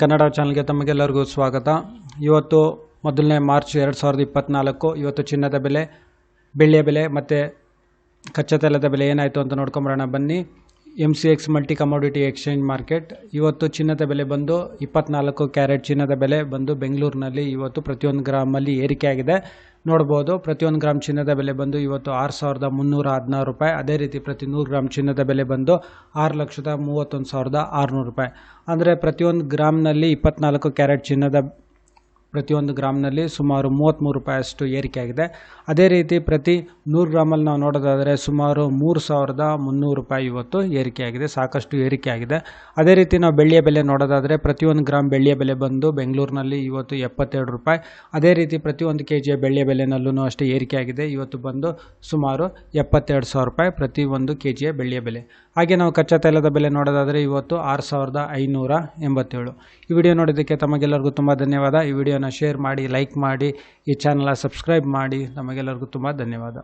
ಕನ್ನಡ ಚಾನಲ್ಗೆ ತಮಗೆಲ್ಲರಿಗೂ ಸ್ವಾಗತ. ಇವತ್ತು ಮೊದಲನೇ ಮಾರ್ಚ್ 2024. ಇವತ್ತು ಚಿನ್ನದ ಬೆಲೆ, ಬೆಳ್ಳಿಯ ಬೆಲೆ ಮತ್ತು ಕಚ್ಚಾ ತೈಲದ ಬೆಲೆ ಏನಾಯಿತು ಅಂತ ನೋಡ್ಕೊಂಬರೋಣ ಬನ್ನಿ. MCX multi commodity exchange market. ಇವತ್ತು ಚಿನ್ನದ ಬೆಲೆ ಬಂದು 24 ಕ್ಯಾರೆಟ್ ಚಿನ್ನದ ಬೆಲೆ ಬಂದು ಬೆಂಗಳೂರಿನಲ್ಲಿ ಇವತ್ತು ಪ್ರತಿಯೊಂದು ಗ್ರಾಮಲ್ಲಿ ಏರಿಕೆ ಆಗಿದೆ. ನೋಡ್ಬೋದು, ಪ್ರತಿಯೊಂದು ಗ್ರಾಮ್ ಚಿನ್ನದ ಬೆಲೆ ಬಂದು ಇವತ್ತು 6,316 ರೂಪಾಯಿ. ಅದೇ ರೀತಿ ಪ್ರತಿ 100 ಗ್ರಾಮ್ ಚಿನ್ನದ ಬೆಲೆ ಬಂದು 6,31,600 ರೂಪಾಯಿ. ಅಂದರೆ ಪ್ರತಿಯೊಂದು ಗ್ರಾಮ್ನಲ್ಲಿ 24 ಕ್ಯಾರೆಟ್ ಚಿನ್ನದ ಪ್ರತಿಯೊಂದು ಗ್ರಾಮ್ನಲ್ಲಿ ಸುಮಾರು 33 ರೂಪಾಯಿಯಷ್ಟು ಏರಿಕೆ ಆಗಿದೆ. ಅದೇ ರೀತಿ ಪ್ರತಿ 100 ಗ್ರಾಮಲ್ಲಿ ನಾವು ನೋಡೋದಾದರೆ ಸುಮಾರು 3,300 ರೂಪಾಯಿ ಇವತ್ತು ಏರಿಕೆ ಆಗಿದೆ, ಸಾಕಷ್ಟು ಏರಿಕೆ ಆಗಿದೆ. ಅದೇ ರೀತಿ ನಾವು ಬೆಳ್ಳಿಯ ಬೆಲೆ ನೋಡೋದಾದರೆ ಪ್ರತಿಯೊಂದು ಗ್ರಾಮ್ ಬೆಳ್ಳಿಯ ಬೆಲೆ ಬಂದು ಬೆಂಗಳೂರಿನಲ್ಲಿ ಇವತ್ತು 72 ರೂಪಾಯಿ. ಅದೇ ರೀತಿ ಪ್ರತಿಯೊಂದು ಕೆಜಿಯ ಬೆಳ್ಳಿಯ ಬೆಲೆನಲ್ಲೂ ಅಷ್ಟೇ ಏರಿಕೆ ಆಗಿದೆ. ಇವತ್ತು ಬಂದು ಸುಮಾರು 72,000 ರೂಪಾಯಿ ಪ್ರತಿ ಒಂದು ಕೆಜಿಯ ಬೆಳ್ಳಿಯ ಬೆಲೆ. ಹಾಗೆ ನಾವು ಕಚ್ಚಾ ತೈಲದ ಬೆಲೆ ನೋಡೋದಾದರೆ ಇವತ್ತು 6,587. ಈ ವಿಡಿಯೋ ನೋಡೋದಕ್ಕೆ ತಮಗೆಲ್ಲರಿಗೂ ತುಂಬ ಧನ್ಯವಾದ. ಈ ವಿಡಿಯೋನ ಶೇರ್ ಮಾಡಿ, ಲೈಕ್ ಮಾಡಿ, ಈ ಚಾನಲ್ನ ಸಬ್ಸ್ಕ್ರೈಬ್ ಮಾಡಿ. ತಮಗೆಲ್ಲರಿಗೂ ತುಂಬ ಧನ್ಯವಾದ.